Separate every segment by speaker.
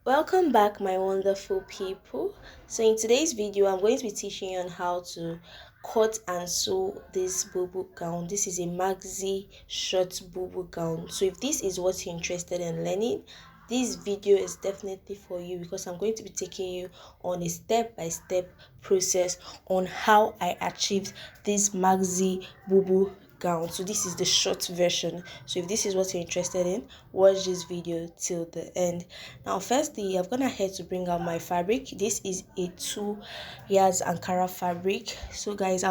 Speaker 1: Welcome back, my wonderful people. So in today's video I'm going to be teaching you on how to cut and sew this bubu gown. This is a maxi short bubu gown. So if this is what you're interested in learning, this video is definitely for you, because I'm going to be taking you on a step-by-step process on how I achieved this maxi bubu gown. So this is the short version. So if this is what you're interested in, watch this video till the end. Now firstly, I've gone ahead to bring out my fabric. This is a 2 yards Ankara fabric. So guys,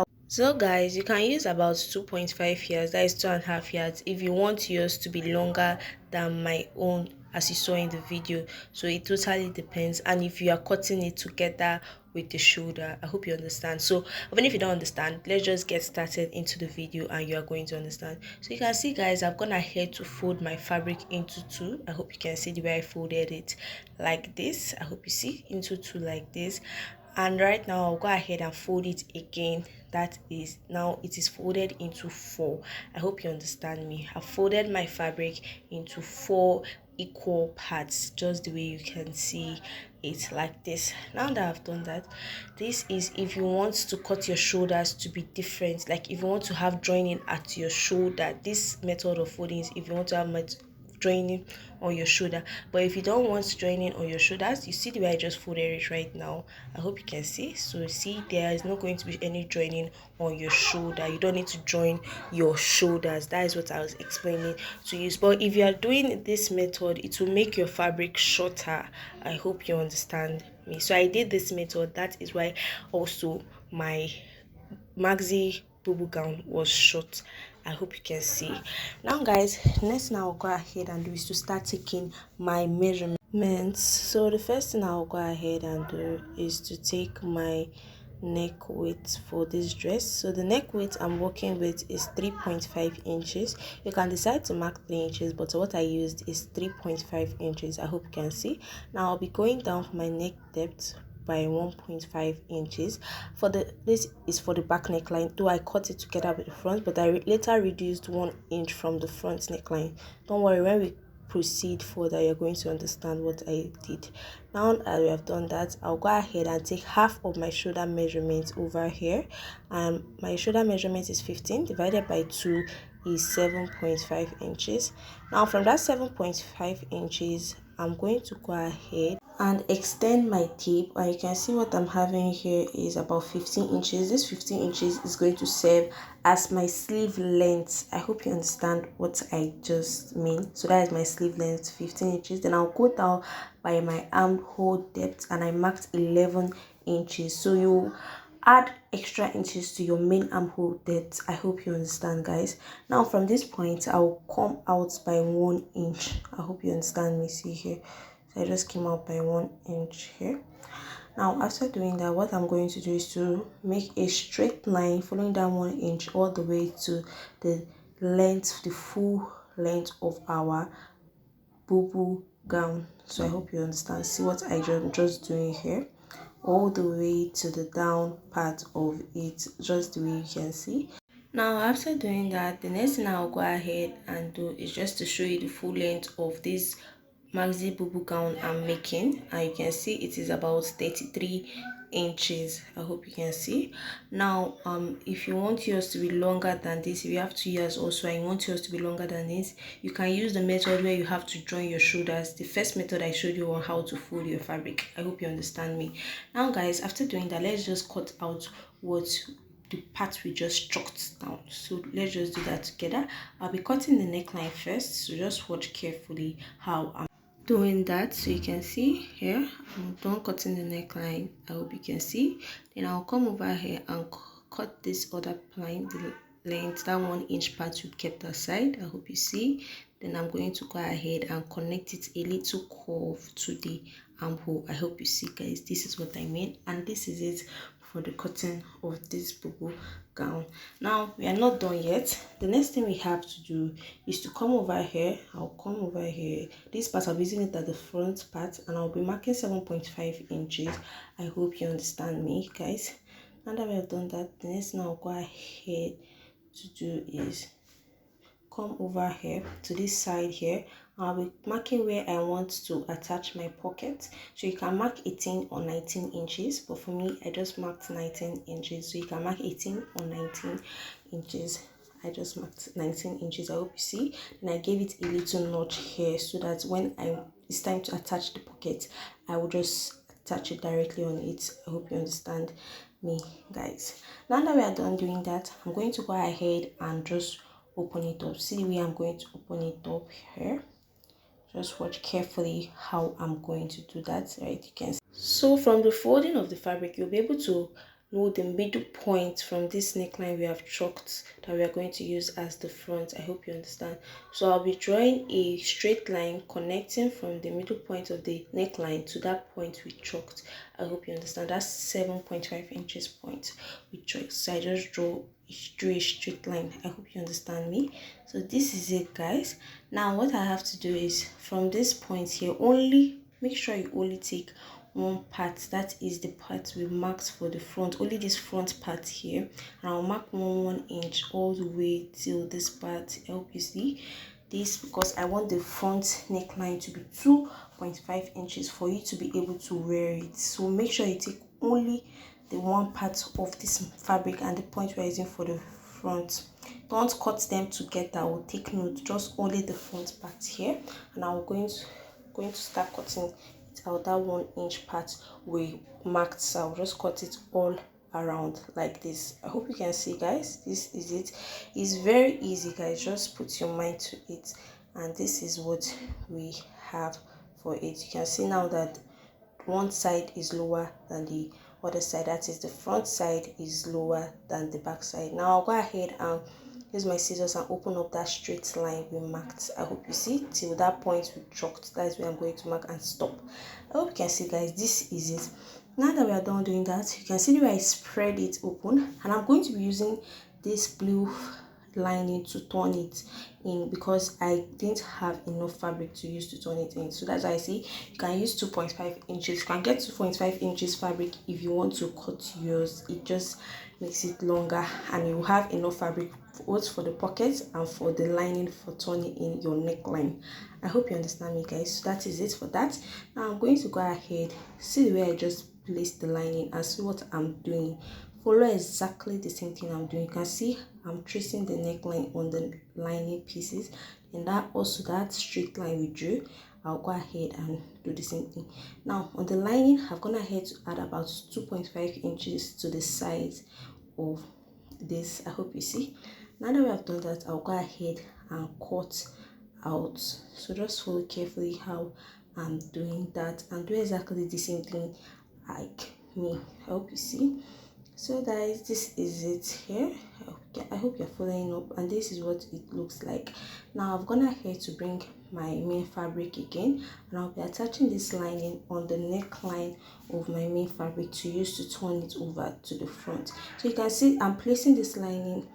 Speaker 1: you can use about 2.5 yards, that is 2.5 yards, if you want yours to be longer than my own, as you saw in the video. So it totally depends, and if you are cutting it together with the shoulder, I hope you understand. So even if you don't understand, let's just get started into the video and you are going to understand. So you can see, guys, I've gone ahead to fold my fabric into two. I hope you can see the way I folded it like this. I hope you see into two like this. And right now I'll go ahead and fold it again. That is, now it is folded into four. I hope you understand me. I've folded my fabric into four equal parts, just the way you can see it like this. Now that I've done that, this is if you want to cut your shoulders to be different, like if you want to have joining at your shoulder. This method of folding is if you want to have joining on your shoulder. But if you don't want joining on your shoulders, you see the way I just folded it right now. I hope you can see. So see, there is not going to be any joining on your shoulder. You don't need to join your shoulders. That is what I was explaining to you. But if you are doing this method, it will make your fabric shorter. I hope you understand me. So I did this method. That is why also my maxi bubu gown was short. I hope you can see. Now guys, next thing I'll go ahead and do is to start taking my measurements. So the first thing I'll go ahead and do is to take my neck width for this dress. So the neck width I'm working with is 3.5 inches. You can decide to mark 3 inches, but what I used is 3.5 inches. I hope you can see. Now I'll be going down for my neck depth by 1.5 inches. This is for the back neckline, though I cut it together with the front, but I later reduced 1 inch from the front neckline. Don't worry, when we proceed further, you're going to understand what I did. Now that we have done that, I'll go ahead and take half of my shoulder measurement over here. My shoulder measurement is 15 divided by 2 is 7.5 inches. Now from that 7.5 inches, I'm going to go ahead and extend my tape, and you can see what I'm having here is about 15 inches. This 15 inches is going to serve as my sleeve length. I hope you understand what I just mean. So that is my sleeve length, 15 inches. Then I'll go down by my armhole depth, and I marked 11 inches. So you add extra inches to your main armhole depth. I hope you understand, guys. Now from this point, I'll come out by 1 inch. I hope you understand me. See here, so I just came out by 1 inch here. Now after doing that, what I'm going to do is to make a straight line following down 1 inch all the way to the length, the full length of our bubu gown. So I hope you understand. See what I just doing here, all the way to the down part of it, just the way you can see. Now after doing that, the next thing I'll go ahead and do is just to show you the full length of this maxi bubu gown I'm making, and you can see it is about 33 inches. I hope you can see. Now if you want yours to be longer than this, if you have 2 years also and you want yours to be longer than this, you can use the method where you have to join your shoulders. The first method I showed you on how to fold your fabric. I hope you understand me. Now guys, after doing that, let's just cut out what the part we just chalked down. So let's just do that together. I'll be cutting the neckline first, so just watch carefully how I'm doing that. So you can see here, I'm done cutting the neckline. I hope you can see. Then I'll come over here and cut this other line, the length, that 1 inch part we kept aside. I hope you see. Then I'm going to go ahead and connect it a little curve to the armhole. I hope you see, guys. This is what I mean, and this is it for the cutting of this bubu gown. Now we are not done yet. The next thing we have to do is to come over here. I'll come over here. This part, I'm using it at the front part, and I'll be marking 7.5 inches. I hope you understand me, guys. Now that we have done that, the next thing I'll go ahead to do is come over here to this side here. I'll be marking where I want to attach my pocket. So you can mark 18 or 19 inches, but for me I just marked 19 inches. So you can mark 18 or 19 inches. I just marked 19 inches. I hope you see. And I gave it a little notch here so that when it's time to attach the pocket, I will just attach it directly on it. I hope you understand me, guys. Now that we are done doing that, I'm going to go ahead and just open it up. See the way I'm going to open it up here. Just watch carefully how I'm going to do that, right? You can see. So from the folding of the fabric, you'll be able to know the middle point from this neckline we have chalked that we are going to use as the front. I hope you understand. So I'll be drawing a straight line connecting from the middle point of the neckline to that point we chalked. I hope you understand. That's 7.5 inches point we chalked. So I just drew a straight line. I hope you understand me. So this is it, guys. Now what I have to do is from this point here, only make sure you only take one part, that is the part we marked for the front, only this front part here, and I'll mark 1 inch all the way till this part. I hope you see this, because I want the front neckline to be 2.5 inches for you to be able to wear it. So make sure you take only the one part of this fabric and the point we're using for the front. Don't cut them together or take note, just only the front part here. And I'm going to start cutting it out. That 1 inch part we marked, so I'll just cut it all around like this. I hope you can see, guys. This is it. It's very easy, guys. Just put your mind to it, and this is what we have for it. You can see now that one side is lower than the other side, that is the front side is lower than the back side. Now I'll go ahead and use my scissors and open up that straight line we marked. I hope you see till that point we chalked. That is where I'm going to mark and stop. I hope you can see, guys. This is it. Now that we are done doing that, you can see the way I spread it open, and I'm going to be using this blue lining to turn it in because I didn't have enough fabric to use to turn it in. So that's why I say you can use 2.5 inches. You can get 2.5 inches fabric if you want to cut yours. It just makes it longer, and you have enough fabric both for the pockets and for the lining for turning in your neckline. I hope you understand me, guys. So that is it for that. Now I'm going to go ahead, see the way I just placed the lining and see what I'm doing. Follow exactly the same thing I'm doing. You can see I'm tracing the neckline on the lining pieces, and that straight line we drew, I'll go ahead and do the same thing. Now on the lining, I've gone ahead to add about 2.5 inches to the size of this. I hope you see. Now that we have done that, I'll go ahead and cut out. So just follow carefully how I'm doing that and do exactly the same thing like me. I hope you see. So guys, this is it here. I hope you're following up, and this is what it looks like. Now I've gone ahead to bring my main fabric again, and I'll be attaching this lining on the neckline of my main fabric to use to turn it over to the front. So you can see I'm placing this lining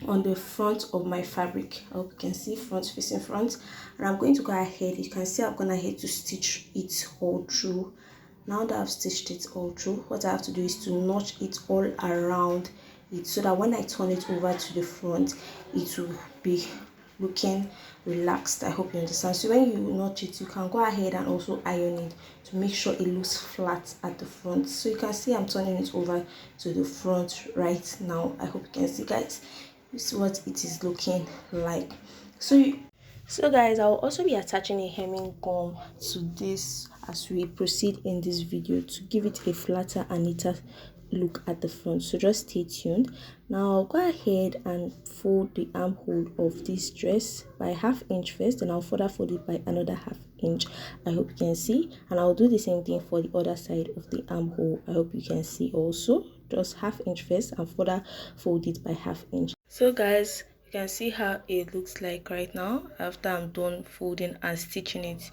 Speaker 1: on the front of my fabric. I hope you can see, front facing front, and I'm going to go ahead. You can see I've gone ahead to stitch it all through. Now that I've stitched it all through, what I have to do is to notch it all around it so that when I turn it over to the front, it will be looking relaxed. I hope you understand. So when you notch it, you can go ahead and also iron it to make sure it looks flat at the front. So you can see I'm turning it over to the front right now. I hope you can see, guys. This is what it is looking like. So guys, I'll also be attaching a hemming gum to this as we proceed in this video to give it a flatter and neater look at the front. So just stay tuned. Now I'll go ahead and fold the armhole of this dress by 1/2 inch first, and I'll further fold it by another 1/2 inch. I hope you can see, and I'll do the same thing for the other side of the armhole. I hope you can see also. Just 1/2 inch first and further fold it by 1/2 inch. So guys, you can see how it looks like right now after I'm done folding and stitching it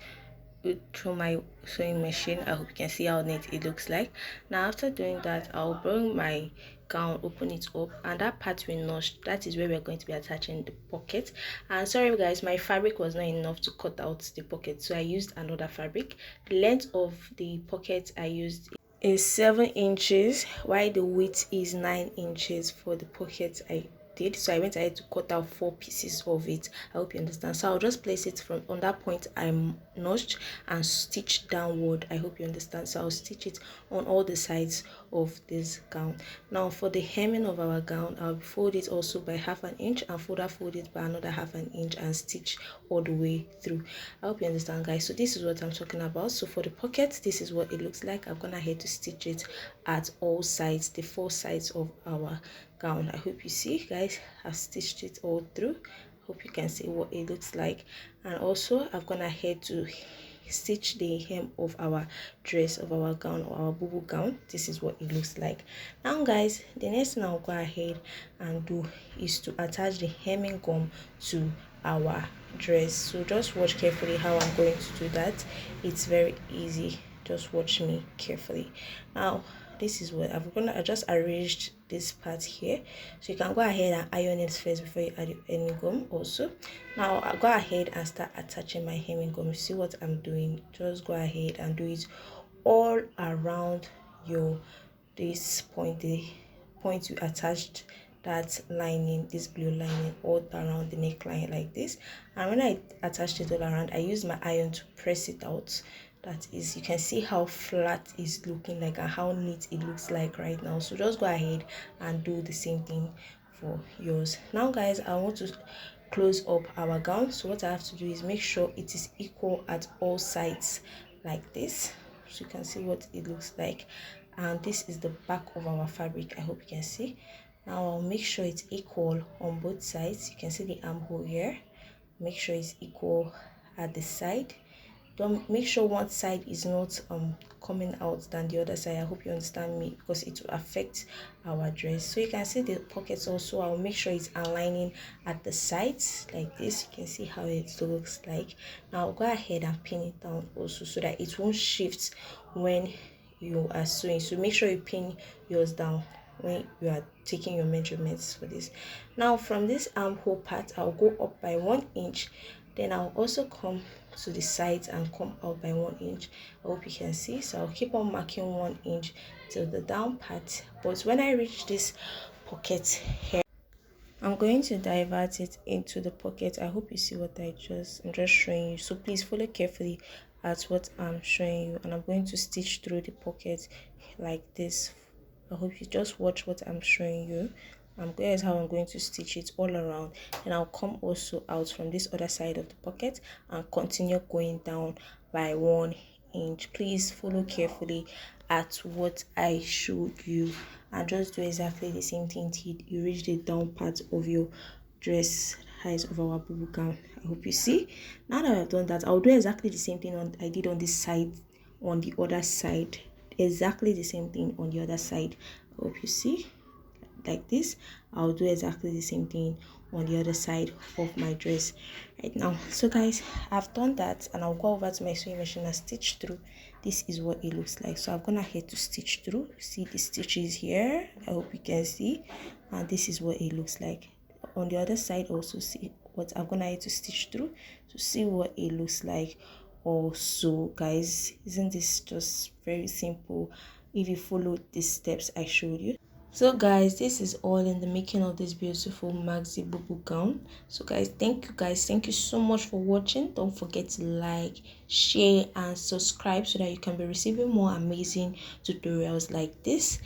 Speaker 1: through my sewing machine. I hope you can see how neat it looks like. Now after doing that, I'll bring my gown, open it up, and that part we notched, that is where we're going to be attaching the pocket. And sorry guys, my fabric was not enough to cut out the pocket, so I used another fabric. The length of the pocket I used is 7 inches, while the width is 9 inches for the pocket I did, so I went ahead to cut out 4 pieces of it. I hope you understand. So I'll just place it from on that point I notched and stitch downward. I hope you understand. So I'll stitch it on all the sides of this gown. Now for the hemming of our gown, I'll fold it also by 1/2 inch and fold it by another 1/2 inch and stitch all the way through. I hope you understand, guys. So this is what I'm talking about. So for the pocket, this is what it looks like. I'm gonna head to stitch it at all sides, the 4 sides of our gown. I hope you see, guys. I've stitched it all through. Hope you can see what it looks like. And also I'm gonna head to stitch the hem of our dress, of our gown, or our bubu gown. This is what it looks like. Now guys, the next thing I'll go ahead and do is to attach the hemming gum to our dress. So just watch carefully how I'm going to do that. It's very easy. Just watch me carefully. Now this is what I just arranged this part here, so you can go ahead and iron it first before you add any gum also. Now I'll go ahead and start attaching my hemming gum. You see what I'm doing? Just go ahead and do it all around this point, the point you attached that lining, this blue lining, all around the neckline like this. And when I attached it all around, I used my iron to press it out. That is, you can see how flat it's looking like and how neat it looks like right now. So just go ahead and do the same thing for yours. Now guys, I want to close up our gown. So what I have to do is make sure it is equal at all sides like this, so you can see what it looks like. And this is the back of our fabric. I hope you can see. Now I'll make sure it's equal on both sides. You can see the armhole here. Make sure it's equal at the side. Don't make sure one side is not coming out than the other side. I hope you understand me, because it will affect our dress. So you can see the pockets also. I'll make sure it's aligning at the sides like this. You can see how it looks like. Now I'll go ahead and pin it down also, so that it won't shift when you are sewing. So make sure you pin yours down when you are taking your measurements for this. Now from this armhole part, I'll go up by 1 inch. Then I'll also come to the sides and come out by 1 inch. I hope you can see. So I'll keep on marking 1 inch till the down part. But when I reach this pocket here, I'm going to divert it into the pocket. I hope you see what I'm just showing you. So please follow carefully at what I'm showing you. And I'm going to stitch through the pocket like this. I hope you just watch what I'm showing you. Here's how I'm going to stitch it all around, and I'll come also out from this other side of the pocket and continue going down by 1 inch. Please follow carefully at what I showed you and just do exactly the same thing till you reach the down part of your dress height of our bubu gown. I hope you see. Now that I've done that, I'll do exactly the same thing I did on this side, on the other side. Exactly the same thing on the other side. I hope you see. Like this, I'll do exactly the same thing on the other side of my dress right now. So guys, I've done that, and I'll go over to my sewing machine and stitch through. This is what it looks like. So I'm gonna head to stitch through. See the stitches here? I hope you can see. And this is what it looks like on the other side. Also see what I'm gonna head to stitch through to see what it looks like. Also guys, isn't this just very simple if you follow the steps I showed you? So guys, this is all in the making of this beautiful Maxi Bubu gown. So guys, thank you so much for watching. Don't forget to like, share and subscribe so that you can be receiving more amazing tutorials like this.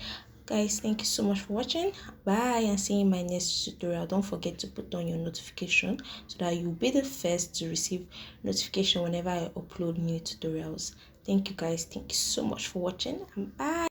Speaker 1: Guys, thank you so much for watching. Bye, and see you in my next tutorial. Don't forget to put on your notification so that you'll be the first to receive notification whenever I upload new tutorials. Thank you guys, thank you so much for watching, and bye.